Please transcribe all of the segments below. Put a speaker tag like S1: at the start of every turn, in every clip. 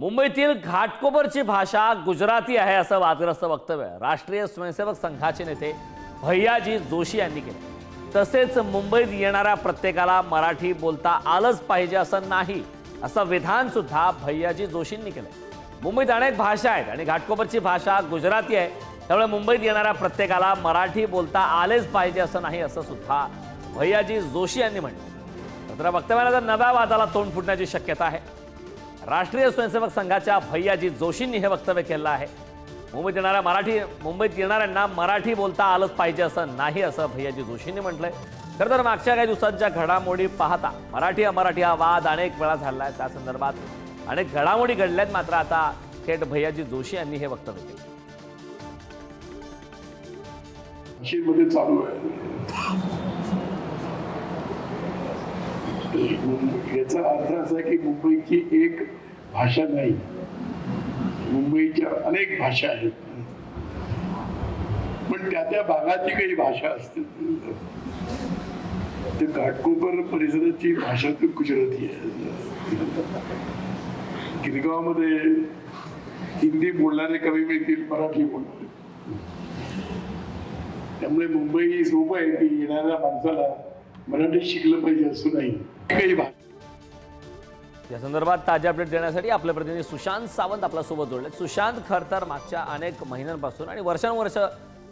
S1: मुंबईतील घाटकोपरची भाषा गुजराती आहे असं वादग्रस्त वक्तव्य राष्ट्रीय स्वयंसेवक संघाचे नेते भैयाजी जोशी यांनी केलं। तसेच मुंबईत येणाऱ्या प्रत्येकाला मराठी बोलता आलंच पाहिजे असं नाही असं विधान सुद्धा भैयाजी जोशींनी केलं। मुंबईत अनेक भाषा आहेत आणि घाटकोपरची भाषा गुजराती आहे, त्यामुळे मुंबईत येणाऱ्या प्रत्येकाला मराठी बोलता आलेच पाहिजे असं नाही असं सुद्धा भैयाजी जोशी यांनी म्हटलं। मात्र वक्तव्यानंतर नव्या वादाला तोंड फुटण्याची शक्यता आहे। राष्ट्रीय स्वयंसेवक संघाच्या भैयाजी जोशींनी हे वक्तव्य केलं आहे। मुंबईत येणाऱ्यांना मराठी बोलता आलंच पाहिजे असं नाही असं भैयाजी जोशींनी म्हटलंय। खरं तर मागच्या काही दिवसांच्या घडामोडी पाहता मराठी अमराठी हा वाद अनेक वेळा झालाय, त्या संदर्भात अनेक घडामोडी घडल्यात। मात्र आता थेट भैयाजी जोशी यांनी हे वक्तव्य केलं।
S2: मध्ये चालू आहे याचा अर्थ असा की मुंबईची एक भाषा नाही, मुंबईच्या अनेक भाषा आहेत, पण त्या त्या भागाची काही भाषा असते। तर घाटकोपर परिसराची भाषा तर गुजराती आहे। गिरगावमध्ये हिंदी बोलणारे कमी मिळतील, मराठी बोलणारे। त्यामुळे मुंबई सोपं आहे की येणाऱ्या माणसाला मराठी शिकलं पाहिजे असं नाही। काही
S1: या संदर्भात ताज्या अपडेट देण्यासाठी आपले प्रतिनिधी सुशांत सावंत आपल्यासोबत जोडले। सुशांत, खरं तर मागच्या अनेक महिन्यांपासून आणि वर्षानुवर्ष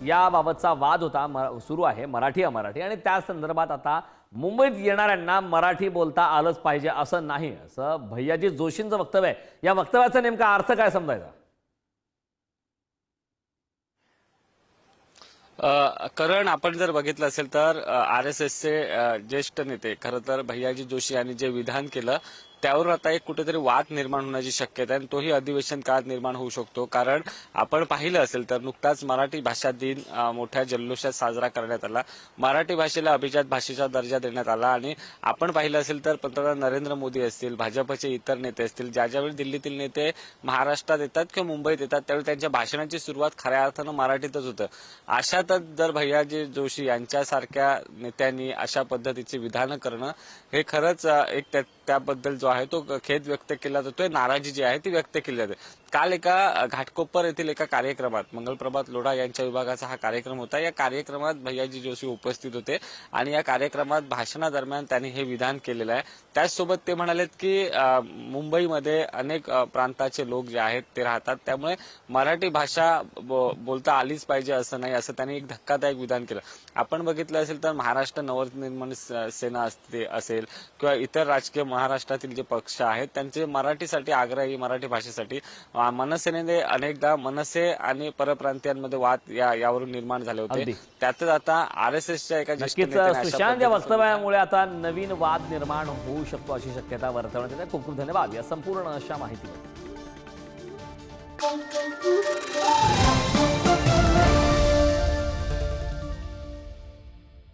S1: याबाबतचा वाद होता सुरू आहे मराठी अमराठी, आणि त्या संदर्भात आता मुंबईत येणाऱ्यांना मराठी बोलता आलंच पाहिजे असं नाही असं भैयाजी जोशींचं वक्तव्य आहे। या वक्तव्याचा नेमका अर्थ काय समजायचा?
S3: करण, आपण जर बघितलं असेल तर RSSचे ज्येष्ठ नेते खरं तर भैयाजी जोशी यांनी जे विधान केलं त्यावर आता एक कुठेतरी वाद निर्माण होण्याची शक्यता आहे, आणि तोही अधिवेशन काळात निर्माण होऊ शकतो। कारण आपण पाहिलं असेल तर नुकताच मराठी भाषा दिन मोठ्या जल्लोषात साजरा करण्यात आला, मराठी भाषेला अभिजात भाषेचा दर्जा देण्यात आला। आणि आपण पाहिलं असेल तर पंतप्रधान नरेंद्र मोदी असतील, भाजपचे इतर नेते असतील, ज्यावेळी दिल्लीतील नेते महाराष्ट्रात येतात किंवा मुंबईत येतात त्यावेळी त्यांच्या भाषणाची सुरुवात खऱ्या अर्थानं मराठीतच होतं। अशातच जर भैयाजी जोशी यांच्यासारख्या नेत्यांनी अशा पद्धतीची विधानं करणं हे खरंच एक त्याबद्दल जो आहे तो खेद व्यक्त केला जातोय, नाराजी जी आहे ती व्यक्त केली जाते। काल एका घाटकोपर येथील एका कार्यक्रमात मंगलप्रभात लोढा यांच्या विभागाचा हा कार्यक्रम होता। या कार्यक्रमात भैयाजी जोशी उपस्थित होते आणि या कार्यक्रमात भाषणादरम्यान त्यांनी हे विधान केलेलं आहे। त्याचसोबत ते म्हणालेत की मुंबईमध्ये अनेक प्रांताचे लोक जे आहेत ते राहतात, त्यामुळे मराठी भाषा बोलता आलीच पाहिजे असं नाही, असं त्यांनी एक धक्कादायक विधान केलं। आपण बघितलं असेल तर महाराष्ट्र नवनिर्माण सेना असेल किंवा इतर राजकीय महाराष्ट्रातील जे पक्ष आहेत त्यांचे मराठीसाठी आग्रही, मराठी भाषेसाठी मनसेने अनेकदा मनसे आणि परप्रांतीयांमध्ये वाद यावरून निर्माण झाले होते। त्यातच आता RSSच्या एका
S1: सुशांतच्या वक्तव्यामुळे आता नवीन वाद निर्माण होऊ शकतो अशी शक्यता वर्तवण्यात येते। खूप खूप धन्यवाद या संपूर्ण अशा माहितीबद्दल।